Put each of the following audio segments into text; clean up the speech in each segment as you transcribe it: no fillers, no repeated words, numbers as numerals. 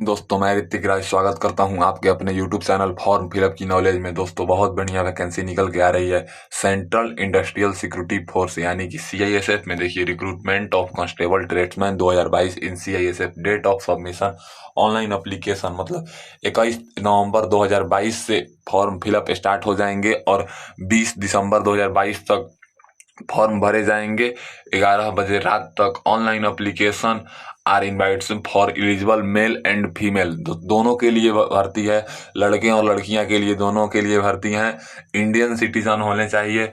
दोस्तों मैं ऋतिक राज स्वागत करता हूं आपके अपने YouTube चैनल फॉर्म फिलअप की नॉलेज में। दोस्तों बहुत बढ़िया वैकेंसी निकल के आ रही है सेंट्रल इंडस्ट्रियल सिक्योरिटी फोर्स यानी कि CISF में। देखिए recruitment of constable tradesman 2022 in CISF। Date of submission online application मतलब 21 नवंबर 2022 से फॉर्म फिलअप स्टार्ट हो जाएंगे और 20 दिसंबर 2022 तक फॉर्म भरे जाएंगे। 11 बजे रात तक online application are invites for eligible male and female दोनों के लिए भर्ती है। लड़के और लड़कियां के लिए दोनों के लिए भर्ती हैं। इंडियन सिटीजन होने चाहिए।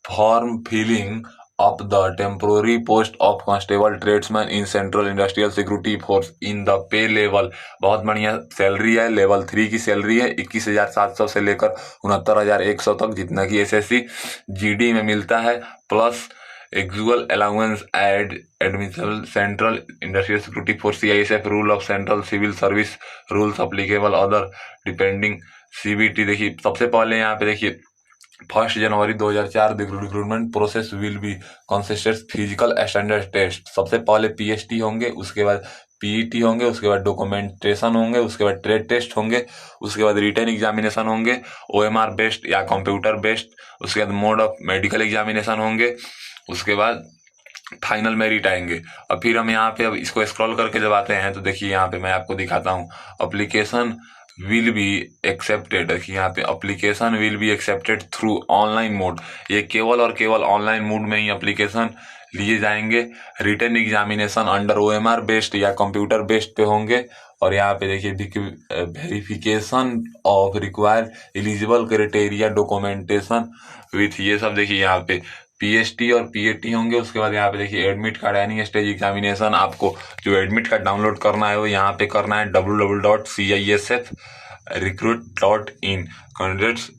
Form filling of the temporary post of constable tradesman in central industrial security force in the pay level. बहुत बढ़िया सैलरी है। लेवल 3 की सैलरी है 21,700 से लेकर 69,100 तक, जितना कि SSC GD में मिलता है, plus actual allowance admission central industrial security force CISF rule of central civil service rules applicable other depending CBT। देखिए सबसे पहले यहाँ पे देखिए 1 January 2004 recruitment process will be consist physical standard test. सबसे पहले PST होंगे, उसके बाद PET होंगे, उसके बाद डॉक्यूमेंटेशन होंगे, उसके बाद ट्रेड टेस्ट होंगे, उसके बाद रिटन एग्जामिनेशन होंगे OMR बेस्ड या कंप्यूटर बेस्ड, उसके बाद मोड ऑफ मेडिकल एग्जामिनेशन होंगे, उसके बाद फाइनल मेरिट आएंगे। और फिर हम यहाँ पे अब इसको स्क्रॉल करके जब आते हैं तो देखिए यहाँ पे मैं आपको दिखाता हूँ अप्लीकेशन विल बी एक्सेप्टेड। देखिए यहाँ पे application will be accepted through online mode. ये केवल और केवल ऑनलाइन मोड में ही अप्लीकेशन लिए जाएंगे। Written examination under OMR based या कंप्यूटर बेस्ड पे होंगे। और यहाँ पे देखिए verification of required eligible criteria documentation with, ये सब देखिए यहाँ पे PST और PAT होंगे। उसके बाद यहाँ पे देखिए एडमिट कार्ड यानी स्टेज एग्जामिनेशन। आपको जो एडमिट कार्ड डाउनलोड करना है वो यहाँ पे करना है www.cisfrecruit.in। Candidates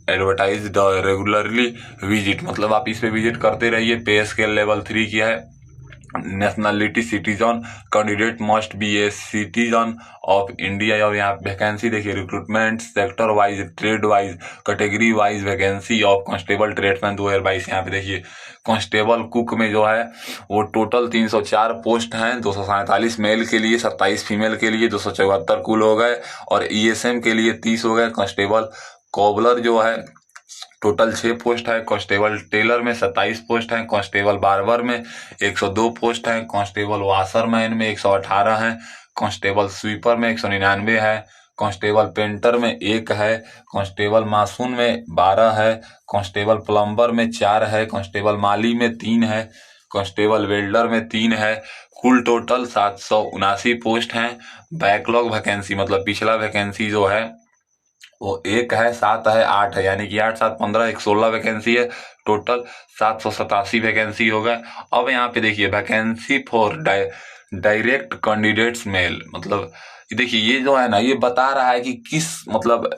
advertise regularly visit, मतलब आप इस पे विजिट करते रहिए। पे स्केल लेवल 3 की है। Nationality citizen candidate must be a citizen of India. और यहाँ वैकेंसी देखिए recruitment sector wise, trade wise, category wise vacancy of constable tradesman 2022। यहाँ पे देखिए कांस्टेबल कुक में जो है वो टोटल 304 पोस्ट हैं। 247 मेल के लिए, 27 फीमेल के लिए, 274 कुल हो गए। और ESM के लिए 30 हो गए। कांस्टेबल कोबलर जो है टोटल 6 पोस्ट है। कांस्टेबल टेलर में 27 पोस्ट हैं। कांस्टेबल बार्बर में 102 पोस्ट हैं। कांस्टेबल वाशरमैन में 118 हैं। कांस्टेबल स्वीपर में 199 है। कांस्टेबल पेंटर में 1 है। कांस्टेबल मासून में 12 है। कांस्टेबल प्लम्बर में 4 है। कांस्टेबल माली में 3 है। कांस्टेबल वेल्डर में 3 है। कुल टोटल 779 पोस्ट हैं। बैकलॉग वैकेंसी मतलब पिछला वैकेंसी जो है वो 1 है, 7 है, 8 है, यानी कि 8 7 15 116 वैकेंसी है। टोटल 787 वैकेंसी हो गए। अब यहाँ पे देखिए vacancy for direct candidates mail, मतलब देखिए ये जो है ना ये बता रहा है कि किस मतलब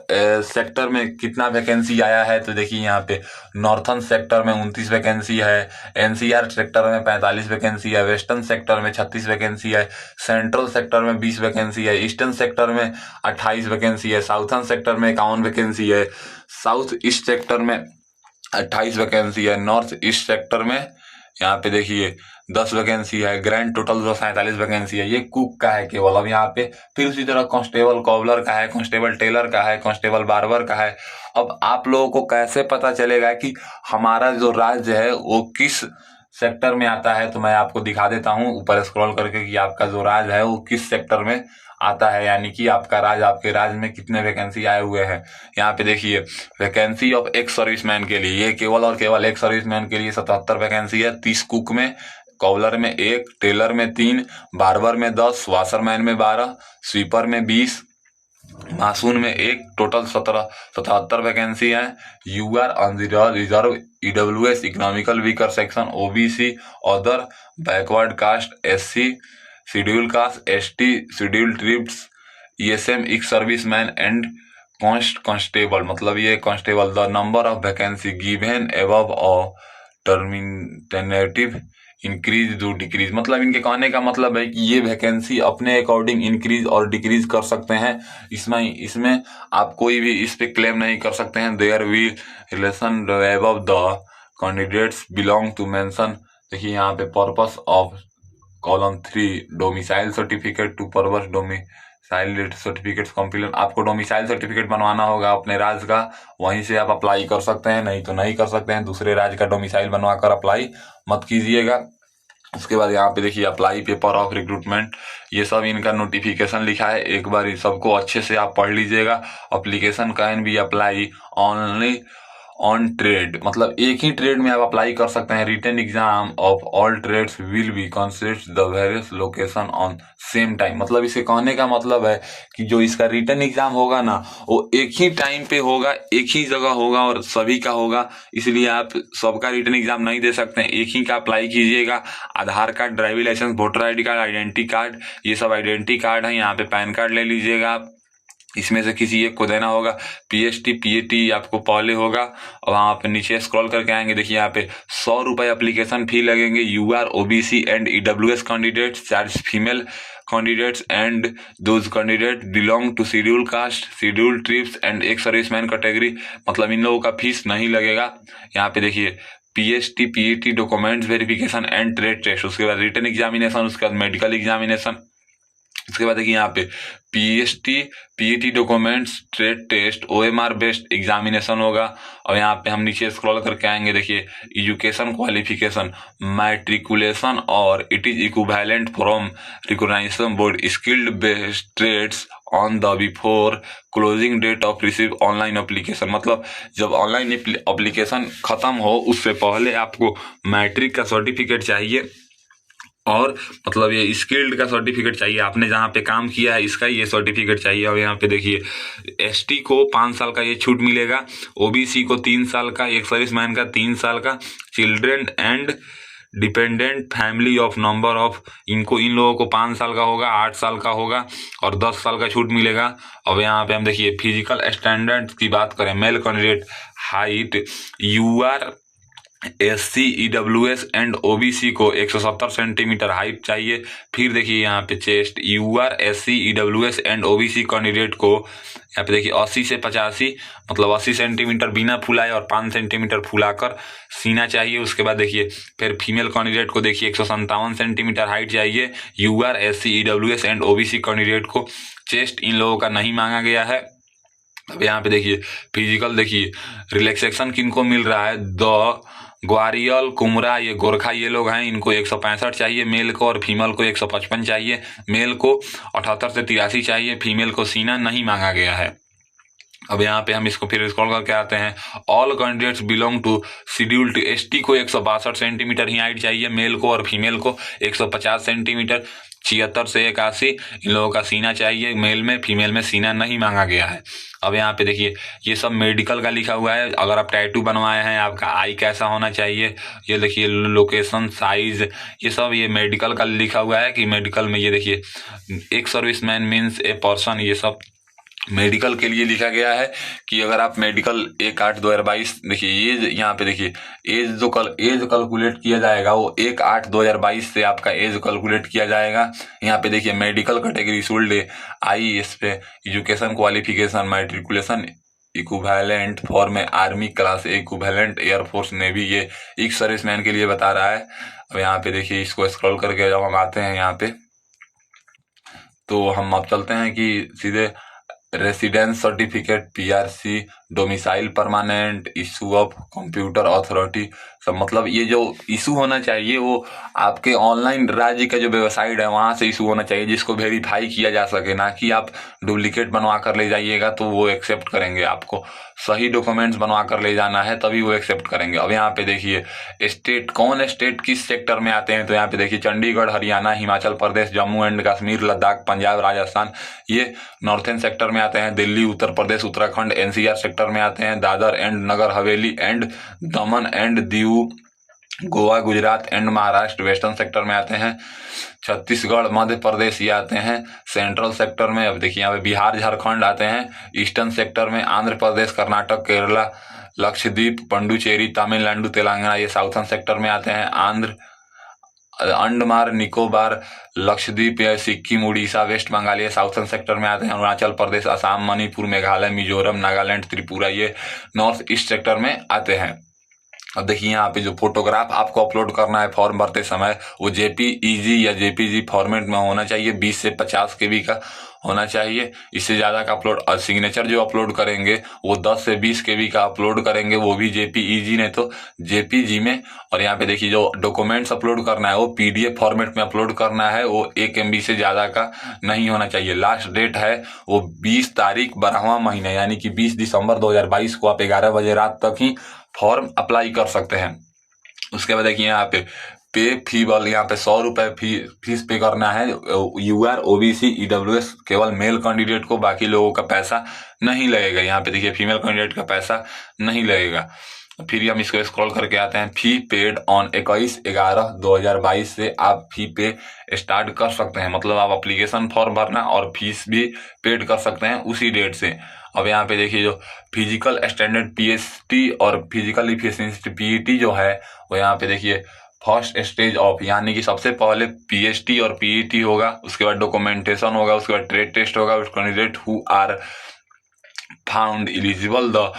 सेक्टर में कितना वैकेंसी आया है। तो देखिए यहाँ पे नॉर्थन सेक्टर में 29 वैकेंसी है। NCR सेक्टर में 45 वैकेंसी है। वेस्टर्न सेक्टर में 36 वैकेंसी है। सेंट्रल सेक्टर में 20 वैकेंसी है। ईस्टर्न सेक्टर में 28 वैकेंसी है। साउथर्न सेक्टर में 51 वैकेंसी है। साउथ ईस्ट सेक्टर में 28 वैकेंसी है। नॉर्थ ईस्ट सेक्टर में यहाँ पे देखिए 10 वैकेंसी है। ग्रैंड टोटल 247 वैकेंसी है। ये कुक का है केवल। अब यहाँ पे फिर उसी तरह कांस्टेबल कॉबलर का है, कांस्टेबल टेलर का है, कांस्टेबल बार्बर का है। अब आप लोगों को कैसे पता चलेगा कि हमारा जो राज्य है वो किस सेक्टर में आता है, तो मैं आपको दिखा देता हूँ ऊपर स्क्रॉल करके कि आपका जो राज्य है वो किस सेक्टर में आता है, यानी कि आपका राज्य, आपके राज्य में कितने वैकेंसी आए हुए हैं। यहाँ पे देखिए वैकेंसी ऑफ एक्स सर्विसमैन के लिए, ये केवल और केवल एक्स सर्विसमैन के लिए 77 वैकेंसी है। 30 कुक में, कॉबलर में 1, टेलर में 3, बार्बर में 10, वाशरमैन में 12, स्वीपर में 20, मासून में 1, टोटल 77 वैकेंसी है। UR reserve EWS economical weaker section OBC other backward caste SC schedule caste ST schedule tribes ESM ex serviceman and constable, मतलब ये constable. The number of vacancy given above और terminative increase to decrease, मतलब इनके कहने का मतलब है कि ये वैकेंसी अपने अकॉर्डिंग इंक्रीज और डिक्रीज कर सकते हैं। इसमें आप कोई भी इस पे क्लेम नहीं कर सकते हैं। There we relation above the candidates belong to mention. देखिए यहाँ पे purpose of column 3 domicile certificate to purpose domicile certificate complete, आपको डोमिसाइल सर्टिफिकेट बनवाना होगा अपने राज्य का, वहीं से आप अप्लाई कर सकते हैं, नहीं तो नहीं कर सकते हैं। दूसरे राज्य का डोमिसाइल बनवाकर अप्लाई मत कीजिएगा। उसके बाद यहाँ पे देखिए अप्लाई पेपर ऑफ रिक्रूटमेंट, ये सब इनका नोटिफिकेशन लिखा है, एक बार इस सबको अच्छे से आप पढ़ लीजिएगा। Application can be apply only on trade, मतलब एक ही ट्रेड में आप अप्लाई कर सकते हैं। Written exam of all trades will be considered the various location on same time, मतलब इसे कहने का मतलब है कि जो इसका रिटन एग्जाम होगा ना वो एक ही टाइम पे होगा, एक ही जगह होगा और सभी का होगा, इसलिए आप सबका रिटन एग्जाम नहीं दे सकते हैं, एक ही का अप्लाई कीजिएगा। Aadhaar card, driving licence, voter ID card, identity card, ये सब आइडेंटिटी कार्ड है। यहाँ पे पैन कार्ड ले लीजिएगा आप, इसमें से किसी एक को देना होगा। PST PAT आपको पहले होगा, और वहाँ पे नीचे स्क्रॉल करके आएंगे, देखिए यहाँ पे 100 रुपये एप्लीकेशन फी लगेंगे। UR OBC and EWS candidates, charge female candidates and those candidate belong to schedule caste, schedule tribes and ex serviceman category, मतलब इन लोगों का फीस नहीं लगेगा। यहाँ पे देखिए PST PAT documents verification and trade test, उसके बाद रिटन एग्जामिनेशन, उसके बाद मेडिकल एग्जामिनेशन, उसके बाद देखिए यहाँ पे PST PAT documents, trade test, OMR based examination होगा। और यहाँ पे हम नीचे स्क्रॉल करके आएंगे, देखिए एजुकेशन क्वालिफिकेशन, मैट्रिकुलेशन और it is equivalent from recognisation board, skilled based trades on the before closing date of receive online application, मतलब जब ऑनलाइन एप्लीकेशन खत्म हो उससे पहले आपको मैट्रिक का सर्टिफिकेट चाहिए, और मतलब ये स्किल्ड का सर्टिफिकेट चाहिए, आपने जहाँ पे काम किया है इसका ये सर्टिफिकेट चाहिए। और यहाँ पे देखिए ST को 5 साल का ये छूट मिलेगा, OBC को 3 साल का, एक सर्विसमैन का 3 साल का, children and dependent family of number of, इनको इन लोगों को 5 साल का होगा, 8 साल का होगा और 10 साल का छूट मिलेगा। अब यहाँ पे हम देखिए फिजिकल स्टैंडर्ड की बात करें, male candidate height UR SC EWS and OBC को 170 सेंटीमीटर हाइट चाहिए। फिर देखिए यहाँ पे chest UR SC EWS and OBC candidate को यहाँ पे देखिए 80 से 85, मतलब 80 सेंटीमीटर बिना फुलाए और 5 सेंटीमीटर फुलाकर सीना चाहिए। उसके बाद देखिए फिर फीमेल कैंडिडेट को देखिए 157 सेंटीमीटर हाइट चाहिए। UR SC EWS and OBC candidate को चेस्ट इन लोगों का नहीं मांगा गया है। अब यहाँ पे देखिए फिजिकल, देखिए रिलैक्सेशन किनको मिल रहा है, द ग्वारियल, कुमरा, ये गोरखा, ये लोग हैं, इनको 165 चाहिए मेल को, और फीमेल को 155 चाहिए। मेल को 78 से 83 चाहिए, फीमेल को सीना नहीं मांगा गया है। अब यहाँ पे हम इसको फिर स्क्रॉल करके आते हैं, all candidates belong to schedule to ST को 162 सेंटीमीटर ही हाइट चाहिए मेल को, और फीमेल को 150 सेंटीमीटर, 76 से 81 इन लोगों का सीना चाहिए मेल में, फीमेल में सीना नहीं मांगा गया है। अब यहाँ पे देखिए ये सब मेडिकल का लिखा हुआ है, अगर आप टैटू बनवाए हैं आपका आई कैसा होना चाहिए, ये देखिए लोकेशन, साइज, ये सब ये मेडिकल का लिखा हुआ है कि मेडिकल में ये देखिए एक सर्विसमैन मीन्स ए पर्सन, ये सब मेडिकल के लिए लिखा गया है कि अगर आप मेडिकल 1/8/2022, देखिए ये यहाँ पे देखिए एज जो एज कैलकुलेट किया जाएगा वो 1/8/2022 से आपका एज कैलकुलेट किया जाएगा। यहाँ पे देखिए मेडिकल कैटेगरी शुल्ड आई, इस पे education qualification, matriculation equivalent for में army class equivalent air force navy, ये एक सर्विसमैन के लिए बता रहा है। अब यहाँ पे देखिए इसको स्क्रॉल करके जब हम आते हैं यहाँ पे, तो हम अब चलते हैं कि सीधे residence certificate, PRC, domicile permanent, issue of computer authority, सब मतलब ये जो इशू होना चाहिए वो आपके ऑनलाइन राज्य का जो वेबसाइट है वहाँ से इशू होना चाहिए, जिसको वेरीफाई किया जा सके, ना कि आप डुप्लीकेट बनवा कर ले जाइएगा तो वो एक्सेप्ट करेंगे। आपको सही डॉक्यूमेंट्स बनवा कर ले जाना है तभी वो एक्सेप्ट करेंगे। अब यहाँ पे देखिए स्टेट, कौन स्टेट किस सेक्टर में आते हैं, तो यहाँ पे देखिए चंडीगढ़, हरियाणा, हिमाचल प्रदेश, जम्मू एंड कश्मीर, लद्दाख, पंजाब, राजस्थान, ये नॉर्थन सेक्टर में आते हैं। दिल्ली, उत्तर प्रदेश, उत्तराखंड, NCR सेक्टर में आते हैं। Dadar and Nagar Haveli and Daman and Diu, Goa, Gujarat and Maharashtra western sector में आते हैं। छत्तीसगढ़, मध्य प्रदेश ये आते हैं सेंट्रल सेक्टर में। अब देखिए यहाँ पे बिहार, झारखंड आते हैं ईस्टर्न सेक्टर में। आंध्र प्रदेश, कर्नाटक, केरला, लक्षद्वीप, पुडुचेरी, तमिलनाडु, तेलंगाना ये साउथर्न सेक्टर में आते हैं। अंडमान निकोबार, लक्षद्वीप, सिक्किम, उड़ीसा, वेस्ट बंगाल ये साउथर्न सेक्टर में आते हैं। अरुणाचल प्रदेश, असम, मणिपुर, मेघालय, मिजोरम, नागालैंड, त्रिपुरा ये नॉर्थ ईस्ट सेक्टर में आते हैं। अब देखिए यहाँ पे जो फोटोग्राफ आपको अपलोड करना है फॉर्म भरते समय वो जेपीईजी या जेपीजी फॉर्मेट में होना चाहिए, 20 से 50 केबी का होना चाहिए। इससे ज़्यादा का अपलोड, और सिग्नेचर जो अपलोड करेंगे वो 10 से 20 केबी का अपलोड करेंगे, वो भी जेपीईजी नहीं तो जेपीजी में। और यहाँ पे देखिए जो डॉक्यूमेंट्स अपलोड करना है वो पीडीएफ फॉर्मेट में अपलोड करना है, वो 1 MB से ज़्यादा का नहीं होना चाहिए। लास्ट डेट है वो 20 तारीख 12वां महीना यानी कि 20 दिसंबर 2022 को आप 11 बजे रात तक ही फॉर्म अप्लाई कर सकते हैं। उसके बाद देखिए यहाँ पे फी वाल, यहाँ पे 100 रुपये फीस पे करना है। UR OBC EWS केवल मेल कैंडिडेट को, बाकी लोगों का पैसा नहीं लगेगा। यहाँ पे देखिए फीमेल कैंडिडेट का पैसा नहीं लगेगा। फिर हम इसको स्क्रॉल करके आते हैं, फी पेड ऑन 21/11/2022 से आप फी पे स्टार्ट कर सकते हैं। मतलब आप एप्लीकेशन फॉर्म भरना और फीस भी पेड कर सकते हैं उसी डेट से। अब यहाँ पे देखिए जो फिजिकल स्टैंडर्ड PST और फिजिकल इफिशिएंसी PET जो है वो यहाँ पे देखिए फर्स्ट स्टेज ऑफ, यानी कि सबसे पहले PST और PET होगा, उसके बाद डॉक्यूमेंटेशन होगा, उसके बाद ट्रेड टेस्ट होगा। Candidate who are found eligible the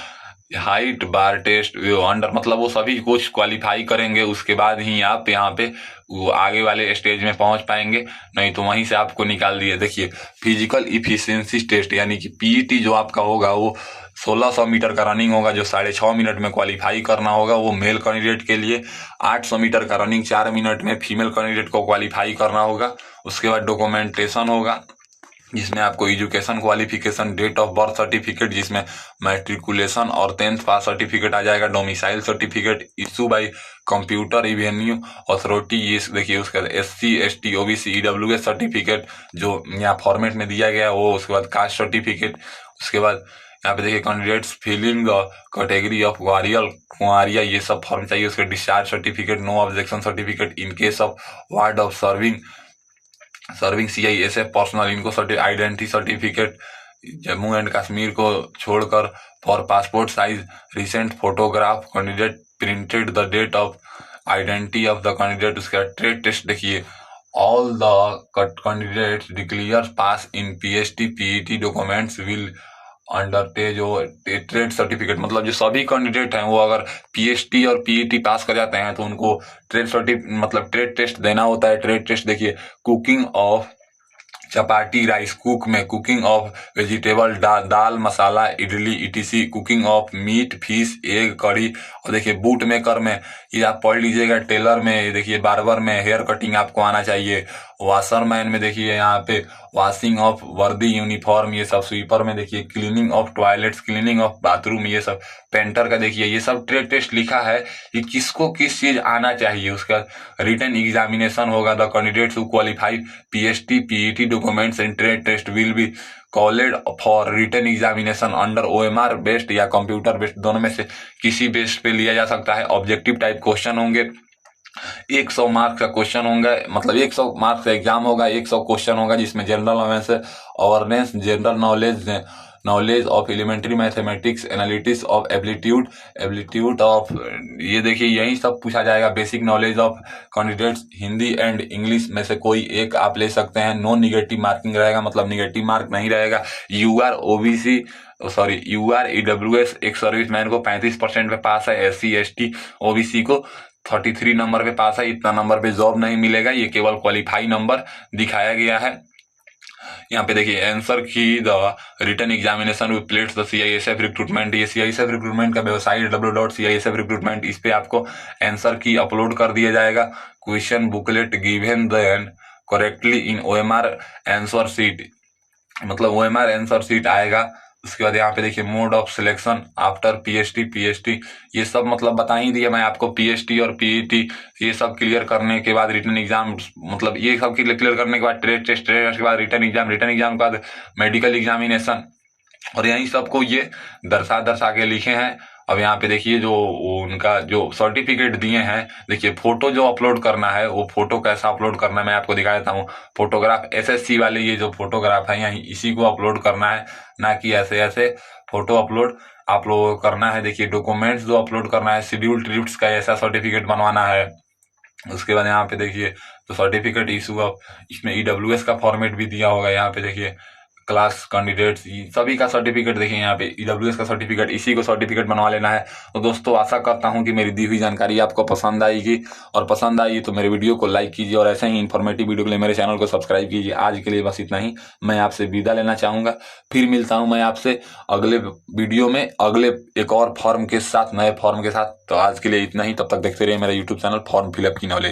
height bar test under, मतलब वो सभी कुछ क्वालिफाई करेंगे, उसके बाद ही आप यहाँ पे वो आगे वाले स्टेज में पहुंच पाएंगे, नहीं तो वहीं से आपको निकाल दिए। देखिए फिजिकल इफिशिएंसी टेस्ट यानी कि PET जो आपका होगा वो 1600 मीटर का रनिंग होगा, जो 6.5 मिनट में क्वालिफाई करना होगा वो मेल कैंडिडेट के लिए। 800 मीटर का रनिंग 4 मिनट में फीमेल कैंडिडेट को क्वालिफाई करना होगा। उसके बाद डॉक्यूमेंटेशन होगा जिसमें आपको education qualification, date of birth certificate जिसमें मैट्रिकुलेशन और 10th पास सर्टिफिकेट आ जाएगा, domicile certificate issue by computer revenue authority, ये देखिए उसके बाद SC ST OBC EWS certificate जो यहाँ फॉर्मेट में दिया गया वो, उसके बाद कास्ट सर्टिफिकेट। उसके बाद यहाँ पे देखिए candidates filling the category of कुंवारिया ये सब फॉर्म चाहिए। उसके discharge certificate, no objection certificate in case of ward of serving CISF personnel, इनको identity certificate Jammu and Kashmir को छोड़कर for passport size recent photograph candidate printed the date of identity of the candidate. उसका trade test देखिए all the candidates declare pass in PST PET documents will under जो trade certificate, मतलब जो सभी candidate हैं वो अगर PST और PET पास कर जाते हैं तो उनको ट्रेड सर्टिफिकेट मतलब ट्रेड टेस्ट देना होता है। ट्रेड टेस्ट देखिए cooking of chapati rice cook में, cooking of vegetable dal masala idli ETC, cooking of meat fish egg kadhi. और देखिए बूट मेकर में ये आप पढ़ लीजिएगा, टेलर में देखिए बार्बर में हेयर कटिंग आपको आना चाहिए, वाशरमैन में देखिए यहाँ पे वॉशिंग ऑफ वर्दी यूनिफॉर्म ये सब, स्वीपर में देखिए cleaning of toilets cleaning of bathroom ये सब, पेंटर का देखिए ये सब ट्रेड टेस्ट लिखा है कि किसको किस चीज आना चाहिए। उसका रिटन एग्जामिनेशन होगा, the candidates who qualify PST PET documents and trade test will be called for written examination under OMR based या कंप्यूटर बेस्ड, दोनों में से किसी बेस्ड पे लिया जा सकता है। ऑब्जेक्टिव टाइप क्वेश्चन होंगे, 100 मार्क्स का क्वेश्चन होंगे, मतलब 100 मार्क्स का एग्जाम होगा, 100 क्वेश्चन होगा जिसमें general awareness, general knowledge of elementary mathematics, analytics of aptitude of, ये देखिए यही सब पूछा जाएगा। Basic knowledge of candidates Hindi and English में से कोई एक आप ले सकते हैं। नो निगेटिव मार्किंग रहेगा, मतलब निगेटिव मार्क नहीं रहेगा। UR EWS एक सर्विसमैन को 35% पे पास है, SC ST OBC को 33 नंबर पे पास है, इतना नंबर पे जॉब नहीं मिलेगा, ये केवल क्वालिफाई नंबर दिखाया गया है। यहाँ पे देखिए answer key the written examination with plates the CISF recruitment, ये CISF रिक्रूटमेंट का वेबसाइट www.CISF रिक्रूटमेंट, इस पे आपको आंसर की अपलोड कर दिया जाएगा। Question booklet given then correctly in OMR answer sheet, मतलब OMR आंसर शीट आएगा। उसके बाद यहाँ पे देखिए mode of selection after PST ये सब मतलब बता ही दिया मैं आपको। PST और PET ये सब क्लियर करने के बाद रिटन एग्जाम, मतलब ये सब क्लियर करने के बाद ट्रेड टेस्ट के बाद रिटन एग्जाम के बाद मेडिकल एग्जामिनेशन, और यही सबको ये दर्शा के लिखे हैं। अब यहाँ पे देखिए जो उनका जो सर्टिफिकेट दिए हैं, देखिए फोटो जो अपलोड करना है वो फोटो कैसा अपलोड करना है मैं आपको दिखा देता हूँ। फोटोग्राफ SSC वाले ये जो फोटोग्राफ है यहाँ इसी को अपलोड करना है, ना कि ऐसे फोटो अपलोड आप लोगों को करना है। देखिए डॉक्यूमेंट्स जो अपलोड करना है, शेड्यूल ट्रिप्स का ऐसा सर्टिफिकेट बनवाना है। उसके बाद यहाँ पे देखिए तो सर्टिफिकेट इशू ऑफ, इसमें EWS का फॉर्मेट भी दिया होगा। यहाँ पे देखिए क्लास कैंडिडेट्स सभी का सर्टिफिकेट देखिए यहाँ पे EWS का सर्टिफिकेट, इसी को सर्टिफिकेट बनवा लेना है। तो दोस्तों आशा करता हूँ कि मेरी दी हुई जानकारी आपको पसंद आएगी, और पसंद आई तो मेरे वीडियो को लाइक कीजिए, और ऐसे ही इन्फॉर्मेटिव वीडियो के लिए मेरे चैनल को सब्सक्राइब कीजिए। आज के लिए बस इतना ही, मैं आपसे विदा लेना चाहूँगा। फिर मिलता हूँ मैं आपसे अगले वीडियो में, अगले एक और फॉर्म के साथ, नए फॉर्म के साथ। तो आज के लिए इतना ही, तब तक देखते रहिए मेरा यूट्यूब चैनल फॉर्म फिलअप की नॉलेज।